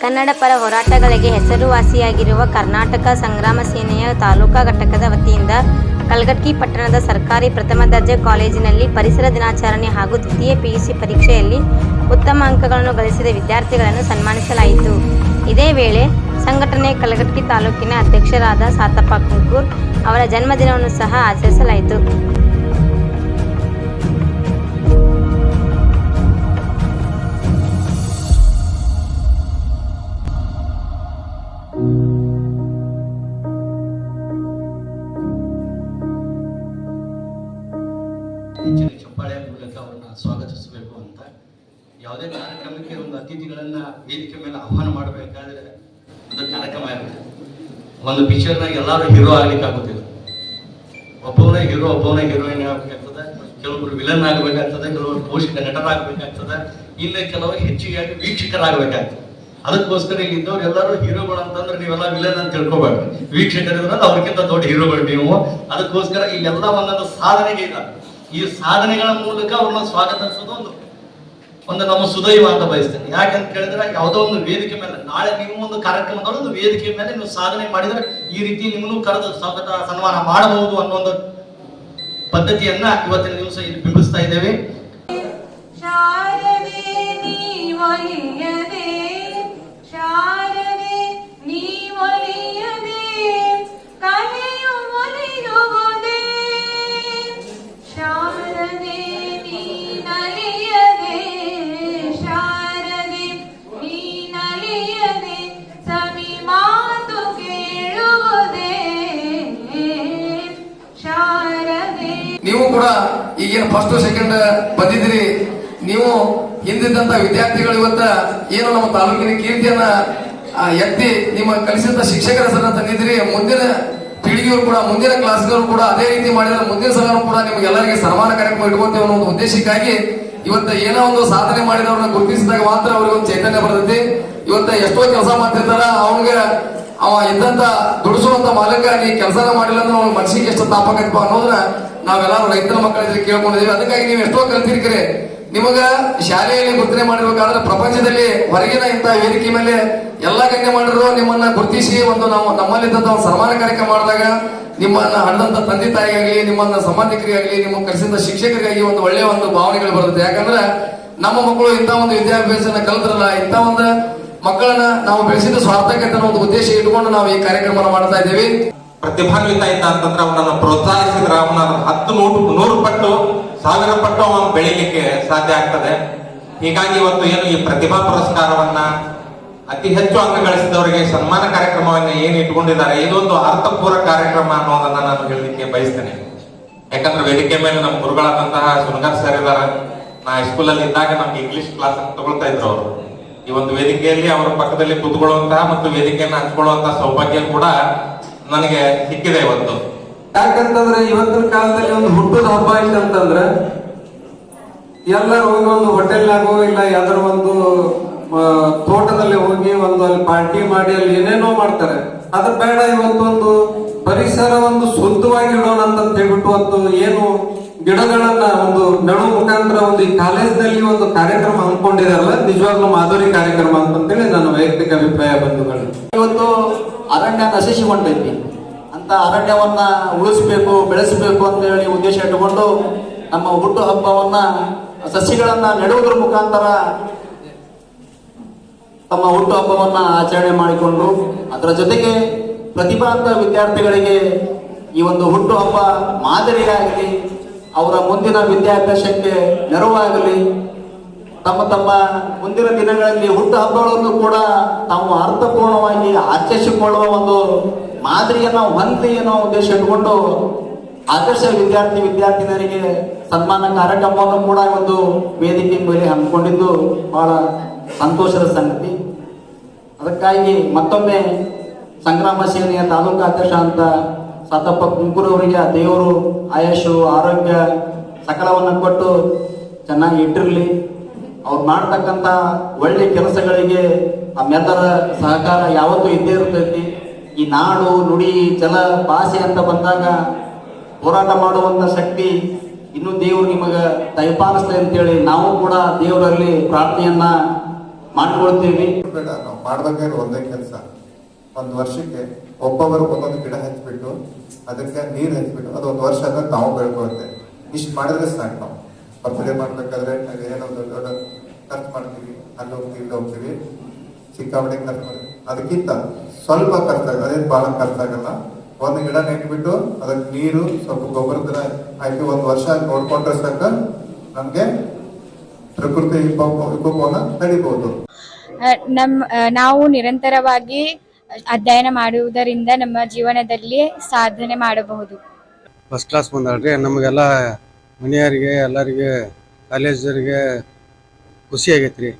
ಕನ್ನಡ ಪರ ಹೋರಾಟಗಳಿಗೆ ಹೆಸರುವಾಸಿಯಾಗಿರುವ ಕರ್ನಾಟಕ ಸಂಗ್ರಾಮ ಸೇನೆಯ ತಾಲೂಕಾ ಘಟಕದ ವತಿಯಿಂದ ಕಲಘಟಗಿ ಪಟ್ಟಣದ ಸರ್ಕಾರಿ ಪ್ರಥಮ ದರ್ಜೆ ಕಾಲೇಜಿನಲ್ಲಿ ಪರಿಸರ ದಿನಾಚರಣೆ ಹಾಗೂ ದ್ವಿತೀಯ ಪಿಯುಸಿ ಪರೀಕ್ಷೆಯಲ್ಲಿ ಉತ್ತಮ ಅಂಕಗಳನ್ನು ಗಳಿಸಿದ ವಿದ್ಯಾರ್ಥಿಗಳನ್ನು ಸನ್ಮಾನಿಸಲಾಯಿತು. ಇದೇ ವೇಳೆ ಸಂಘಟನೆ ಕಲಘಟಗಿ ತಾಲೂಕಿನ ಅಧ್ಯಕ್ಷರಾದ ಸಾತಪ್ಪ ಕುಂಕೂರ್ ಅವರ ಜನ್ಮದಿನವನ್ನು ಸಹ ಆಚರಿಸಲಾಯಿತು. ಹೆಚ್ಚಿನ ಚಪ್ಪಾಳೆಯ ಮೂಲಕ ಅವರನ್ನು ಸ್ವಾಗತಿಸಬೇಕು ಅಂತ. ಯಾವುದೇ ಕಾರ್ಯಕ್ರಮಕ್ಕೆ ಒಂದು ಅತಿಥಿಗಳನ್ನ ವೇದಿಕೆ ಮೇಲೆ ಆಹ್ವಾನ ಮಾಡಬೇಕಾದ್ರೆ ಒಂದು ಕಾರ್ಯಕ್ರಮ ಇರುತ್ತೆ. ಒಂದು ಪಿಕ್ಚರ್ನಾಗ ಎಲ್ಲರೂ ಹೀರೋ ಆಗ್ಲಿಕ್ಕೆ ಆಗುತ್ತಿಲ್ಲ. ಒಬ್ಬವನೇ ಹೀರೋ, ಒಬ್ಬವನೇ ಹೀರೋಯಿನ್ ಆಗಬೇಕಾಗ್ತದೆ, ಕೆಲವೊಬ್ರು ವಿಲನ್ ಆಗಬೇಕಾಗ್ತದೆ, ಕೆಲವರು ಪೋಷಕ ನಟರಾಗಬೇಕಾಗ್ತದೆ, ಇನ್ನು ಕೆಲವರು ಹೆಚ್ಚಿಗೆ ವೀಕ್ಷಕರಾಗಬೇಕಾಗ್ತದೆ. ಅದಕ್ಕೋಸ್ಕರ ಇಲ್ಲಿ ಇದ್ದವ್ರು ಎಲ್ಲರೂ ಹೀರೋಗಳು ಅಂತಂದ್ರೆ ನೀವೆಲ್ಲ ವಿಲನ್ ಅಂತ ತಿಳ್ಕೊಬೇಡ್ರಿ. ವೀಕ್ಷಕರಿದ್ರೆ ಅವ್ರಿಗಿಂತ ದೊಡ್ಡ ಹೀರೋಗಳು ನೀವು. ಅದಕ್ಕೋಸ್ಕರ ಇಲ್ಲೆಲ್ಲ ಒಂದೊಂದು ಸಾಧನೆಗೆ ಇಲ್ಲ. ಈ ಸಾಧನೆಗಳ ಮೂಲಕ ಅವ್ರನ್ನ ಸ್ವಾಗತಿಸೋದು ಒಂದು ನಮ್ಮ ಸುದೈವ ಅಂತ ಬಯಸ್ತೇನೆ. ಯಾಕಂತ ಕೇಳಿದ್ರೆ ಯಾವುದೋ ಒಂದು ವೇದಿಕೆ ಮೇಲೆ ನಾಳೆ ನಿಮ್ಮ ಒಂದು ಕಾರ್ಯಕ್ರಮದೊಳಗೆ ಒಂದು ವೇದಿಕೆ ಮೇಲೆ ನೀವು ಸಾಧನೆ ಮಾಡಿದ್ರೆ ಈ ರೀತಿ ನಿಮ್ಮನ್ನು ಕರೆದು ಸ್ವಾಗತ ಸನ್ಮಾನ ಮಾಡಬಹುದು ಅನ್ನೋ ಒಂದು ಪದ್ಧತಿಯನ್ನ ಇವತ್ತಿನ ದಿವಸ ಇಲ್ಲಿ ಬಿಂಬಿಸ್ತಾ ಇದ್ದೇವೆ. ನೀವು ಕೂಡ ಈಗೇನು ಫಸ್ಟ್ ಸೆಕೆಂಡ್ ಬಂದಿದ್ದೀರಿ, ನೀವು ಹಿಂದಿದ್ದಂತ ವಿದ್ಯಾರ್ಥಿಗಳು ಇವತ್ತ ಏನು ನಮ್ಮ ತಾಲೂಕಿನ ಕೀರ್ತಿಯನ್ನ ಎತ್ತಿ ನಿಮ್ಮ ಕಲಿಸಿದಂತ ಶಿಕ್ಷಕರ ಹೆಸರನ್ನ ತಂದಿದ್ದೀರಿ. ಮುಂದಿನ ಪೀಳಿಗೆಯವರು ಕೂಡ, ಮುಂದಿನ ಕ್ಲಾಸ್ಗಳು ಕೂಡ ಅದೇ ರೀತಿ ಮಾಡಿದ್ರೆ ಮುಂದಿನ ಸಲ ಕೂಡ ನಿಮ್ಗೆಲ್ಲರಿಗೆ ಸನ್ಮಾನ ಕಾರ್ಯಕ್ರಮ ಇಟ್ಕೊಂತೇವೆ ಅನ್ನೋ ಒಂದು ಉದ್ದೇಶಕ್ಕಾಗಿ ಇವತ್ತ ಏನೋ ಒಂದು ಸಾಧನೆ ಮಾಡಿದವ್ರನ್ನ ಗುರುತಿಸಿದಾಗ ಮಾತ್ರ ಅವ್ರಿಗೆ ಒಂದು ಚೈತನ್ಯ ಬರ್ತೈತಿ. ಇವತ್ತ ಎಷ್ಟೋ ಕೆಲಸ ಮಾಡ್ತಿರ್ತಾರ, ಅವನಿಗೆ ಅವ ಇದ್ದಂತ ದುಡಿಸುವಂತ ಮಾಲಕ ನೀ ಕೆಲಸನ ಮಾಡಿಲ್ಲ ಅಂದ್ರೆ ಅವ್ನ ಮನಸ್ಸಿಗೆ ಎಷ್ಟು ತಾಪಕತ್ವ ಅನ್ನೋದನ್ನ ನಾವೆಲ್ಲರೂ ರೈತರ ಮಕ್ಕಳಿದ್ರೆ ಕೇಳ್ಕೊಂಡಿದೀವಿ. ಅದಕ್ಕಾಗಿ ನೀವು ಎಷ್ಟೋ ಕಲ್ತಿರ್ತೀರಿ. ನಿಮಗ ಶಾಲೆಯಲ್ಲಿ ಗುರುತನೆ ಮಾಡಿರ್ಬೇಕಾದ್ರೆ ಪ್ರಪಂಚದಲ್ಲಿ ಹೊರಗಿನ ಇಂಥ ವೇದಿಕೆ ಮೇಲೆ ಎಲ್ಲಾ ಗಣ್ಯ ಮಾಡಿದ್ರು ನಿಮ್ಮನ್ನ ಗುರುತಿಸಿ ಒಂದು ನಾವು ನಮ್ಮಲ್ಲಿದ್ದಂತ ಒಂದು ಸನ್ಮಾನ ಕಾರ್ಯಕ್ರಮ ಮಾಡಿದಾಗ ನಿಮ್ಮನ್ನ ಹಣ್ಣಂತ ತಂದೆ ತಾಯಿಗಾಗಲಿ, ನಿಮ್ಮನ್ನ ಸಂಬಂಧಿಕರಿಗಾಗಲಿ, ನಿಮ್ಮ ಕಲಿಸಿದ ಶಿಕ್ಷಕರಿಗಾಗಿ ಒಂದು ಒಳ್ಳೆಯ ಒಂದು ಭಾವನೆಗಳು ಬರುತ್ತೆ. ಯಾಕಂದ್ರೆ ನಮ್ಮ ಮಕ್ಕಳು ಇಂಥ ಒಂದು ವಿದ್ಯಾಭ್ಯಾಸನ ಕಲ್ತ್ರಲ್ಲ, ಇಂಥ ಒಂದು ಮಕ್ಕಳನ್ನ ನಾವು ಬೆಳೆಸಿದ ಸ್ವಾರ್ಥಕ್ಕೆ ಅನ್ನೋ ಒಂದು ಉದ್ದೇಶ ಇಟ್ಕೊಂಡು ನಾವು ಈ ಕಾರ್ಯಕ್ರಮ ಮಾಡ್ತಾ ಇದ್ದೇವೆ. ಪ್ರತಿಭಾನ್ವಿತ ಇದ್ದ ಅಂತಂದ್ರೆ ಅವನನ್ನ ಪ್ರೋತ್ಸಾಹಿಸಿದ್ರೆ ಅವನ 100 ಪಟ್ಟು 1000 ಪಟ್ಟು ಅವನು ಬೆಳಿಲಿಕ್ಕೆ ಸಾಧ್ಯ ಆಗ್ತದೆ. ಹೀಗಾಗಿ ಇವತ್ತು ಏನು ಈ ಪ್ರತಿಭಾ ಪುರಸ್ಕಾರವನ್ನ ಅತಿ ಹೆಚ್ಚು ಅಂಕ ಗಳಿಸಿದವರಿಗೆ ಸನ್ಮಾನ ಕಾರ್ಯಕ್ರಮವನ್ನ ಏನು ಇಟ್ಕೊಂಡಿದ್ದಾರೆ, ಇದೊಂದು ಅರ್ಥಪೂರ್ಣ ಕಾರ್ಯಕ್ರಮ ಅನ್ನೋದನ್ನ ನಾನು ಹೇಳಲಿಕ್ಕೆ ಬಯಸ್ತೇನೆ. ಯಾಕಂದ್ರೆ ವೇದಿಕೆ ಮೇಲೆ ನಮ್ಮ ಗುರುಗಳಾದಂತಹ ಸುನಗಾರ್ ಸರ್ ಇದಾರ. ನಾ ಹೈಸ್ಕೂಲ್ ಅಲ್ಲಿ ಇದ್ದಾಗ ನಮ್ಗೆ ಇಂಗ್ಲಿಷ್ ಕ್ಲಾಸ್ ಅಂತ ತಗೊಳ್ತಾ ಇದ್ರು ಅವರು. ಈ ಒಂದು ವೇದಿಕೆಯಲ್ಲಿ ಅವರ ಪಕ್ಕದಲ್ಲಿ ಕೂತ್ಕೊಳ್ಳುವಂತಹ ಮತ್ತು ವೇದಿಕೆಯನ್ನು ಹಂಚ್ಕೊಳ್ಳುವಂತಹ ಸೌಭಾಗ್ಯ ಕೂಡ ನನಗೆ ಸಿಕ್ಕಿದೆ ಇವತ್ತು. ಯಾಕಂತಂದ್ರೆ ಇವತ್ತಿನ ಕಾಲದಲ್ಲಿ ಒಂದು ಹುಟ್ಟದ ಹಬ್ಬ ಆಯ್ತು ಅಂತಂದ್ರೆ ಎಲ್ಲರೂ ಹೋಗಿ ಒಂದು ಹೋಟೆಲ್ನಾಗೋ ಇಲ್ಲ ಯಾವ್ದಾರ ಒಂದು ತೋಟದಲ್ಲಿ ಹೋಗಿ ಒಂದು ಅಲ್ಲಿ ಪಾರ್ಟಿ ಮಾಡಿ ಅಲ್ಲಿ ಏನೇನೋ ಮಾಡ್ತಾರೆ. ಅದ್ರ ಬೇಡ, ಇವತ್ತೊಂದು ಪರಿಸರ ಒಂದು ಶುದ್ಧವಾಗಿ ಇಡೋಣ ಅಂತ ಹೇಳ್ಬಿಟ್ಟು ಒಂದು ಏನು ಗಿಡಗಳನ್ನ ಒಂದು ನೆಡುವ ಮುಖಾಂತರ ಒಂದು ಈ ಕಾಲೇಜ್ನಲ್ಲಿ ಒಂದು ಕಾರ್ಯಕ್ರಮ ಹಮ್ಮಿಕೊಂಡಿದಾರಲ್ಲ, ನಿಜವಾಗ್ಲೂ ಮಾಧುರಿ ಕಾರ್ಯಕ್ರಮ ಅಂತೇಳಿ ನನ್ನ ವೈಯಕ್ತಿಕ ಅಭಿಪ್ರಾಯ. ಬಂಧುಗಳು, ಇವತ್ತು ಅರಣ್ಯ ನಶಿಸಿಕೊಂಡೈತಿ ಅಂತ ಅರಣ್ಯವನ್ನ ಉಳಿಸ್ಬೇಕು, ಬೆಳೆಸಬೇಕು ಅಂತ ಹೇಳಿ ಉದ್ದೇಶ ಇಟ್ಟುಕೊಂಡು ನಮ್ಮ ಹುಟ್ಟು ಹಬ್ಬವನ್ನ ಸಸಿಗಳನ್ನ ನೆಡುವುದರ ಮುಖಾಂತರ ತಮ್ಮ ಹುಟ್ಟು ಹಬ್ಬವನ್ನ ಆಚರಣೆ ಮಾಡಿಕೊಂಡು ಅದರ ಜೊತೆಗೆ ಪ್ರತಿಭಾವಂತ ವಿದ್ಯಾರ್ಥಿಗಳಿಗೆ ಈ ಒಂದು ಹುಟ್ಟು ಹಬ್ಬ ಮಾದರಿಯಾಗಲಿ, ಅವರ ಮುಂದಿನ ವಿದ್ಯಾಭ್ಯಾಸಕ್ಕೆ ನೆರವಾಗಲಿ, ತಮ್ಮ ತಮ್ಮ ಮುಂದಿನ ದಿನಗಳಲ್ಲಿ ಹುಟ್ಟು ಹಬ್ಬಗಳನ್ನು ಕೂಡ ತಾವು ಅರ್ಥಪೂರ್ಣವಾಗಿ ಆಚರಿಸಿಕೊಳ್ಳುವ ಒಂದು ಮಾದರಿಯನ್ನ ಹೊಂದಿ ಅನ್ನೋ ಉದ್ದೇಶ ಇಟ್ಟುಕೊಂಡು ಆದರ್ಶ ವಿದ್ಯಾರ್ಥಿನಿಯರಿಗೆ ಸನ್ಮಾನ ಕಾರ್ಯಕ್ರಮವನ್ನು ಕೂಡ ಒಂದು ವೇದಿಕೆ ಮೇಲೆ ಹಮ್ಮಿಕೊಂಡಿದ್ದು ಬಹಳ ಸಂತೋಷದ ಸಂಗತಿ. ಅದಕ್ಕಾಗಿ ಮತ್ತೊಮ್ಮೆ ಸಂಗ್ರಾಮ ಸೇನೆಯ ತಾಲೂಕಾ ಅಧ್ಯಕ್ಷ ಅಂತ ಸಾತಪ್ಪ ಕುಂಕೂರ್ ಅವರಿಗೆ ದೇವರು ಆಯುಷು ಆರೋಗ್ಯ ಸಕಲವನ್ನು ಕೊಟ್ಟು ಚೆನ್ನಾಗಿ ಇಟ್ಟಿರಲಿ. ಅವ್ರು ಮಾಡ್ತಕ್ಕಂಥ ಒಳ್ಳೆ ಕೆಲಸಗಳಿಗೆ ನಮ್ಮೆಲ್ಲರ ಸಹಕಾರ ಯಾವತ್ತೂ ಇದ್ದೇ ಇರ್ತೈತಿ. ಈ ನಾಡು ನುಡಿ ಜಲ ಭಾಷೆ ಅಂತ ಬಂದಾಗ ಹೋರಾಟ ಮಾಡುವಂತ ಶಕ್ತಿ ಇನ್ನೂ ದೇವರು ನಿಮಗೆ ದಯಪಾಲಿಸ್ಲಿ ಅಂತೇಳಿ ನಾವು ಕೂಡ ದೇವರಲ್ಲಿ ಪ್ರಾರ್ಥನೆಯನ್ನ ಮಾಡ್ಕೊಳ್ತೀವಿ. ಬೇಡ, ನಾವು ಮಾಡ್ಬೇಕಾದ್ರೆ ಒಂದೇ ಕೆಲಸ, ಒಂದು ವರ್ಷಕ್ಕೆ ಒಬ್ಬೊಬ್ಬರು ಒಂದೊಂದು ಗಿಡ ಹಚ್ಬಿಟ್ಟು ಅದಕ್ಕೆ ನೀರು ಹಚ್ಬಿಟ್ಟು ಅದು ಒಂದು ವರ್ಷ ಆದ್ರೆ ನಾವು ಬೆಳ್ಕೊಳ್ತೇವೆ. ಇಷ್ಟು ಮಾಡಿದ್ರೆ ಸಾಕು. ನಾವು ಬರ್ತ್ಡೇ ಮಾಡ್ಬೇಕಾದ್ರೆ ಏನೋ ದೊಡ್ಡ ದೊಡ್ಡ ಖರ್ಚು ಮಾಡ್ತೀವಿ, ಅಲ್ಲಿ ಹೋಗ್ತೀವಿ ಇಲ್ಲಿ ಹೋಗ್ತೀವಿ, ಸಿಕ್ಕಾಪಟ್ಟೆ ಖರ್ಚು ಮಾಡ್ತೀವಿ. ಅದಕ್ಕಿಂತ ಸ್ವಲ್ಪ ಖರ್ಚಾಗಲ್ಲ, ಅದೇನು ಭಾಳ ಖರ್ಚಾಗಲ್ಲ. ಒಂದು ಗಿಡ ನೆಟ್ಬಿಟ್ಟು ಅದಕ್ಕೆ ನೀರು ಸ್ವಲ್ಪ ಗೊಬ್ಬರದ ಹಾಕಿ ಒಂದು ವರ್ಷ ನೋಡ್ಕೊಂಡ್ರೆ ಸಾಕು, ನಮ್ಗೆ ಪ್ರಕೃತಿ ವಿಕೋಪವನ್ನ ತಡಿಬಹುದು. ನಾವು ನಿರಂತರವಾಗಿ ಅಧ್ಯಯನ ಮಾಡುವುದರಿಂದ ನಮ್ಮ ಜೀವನದಲ್ಲಿ ಸಾಧನೆ ಮಾಡಬಹುದು. ಫಸ್ಟ್ ಕ್ಲಾಸ್ ಬಂದಾಳ್ರಿ. ನಮಗೆಲ್ಲ ಮನೆಯವರಿಗೆ ಎಲ್ಲರಿಗೆ ಕಾಲೇಜರಿಗೆ ಖುಷಿ ಆಗೈತ್ರಿ.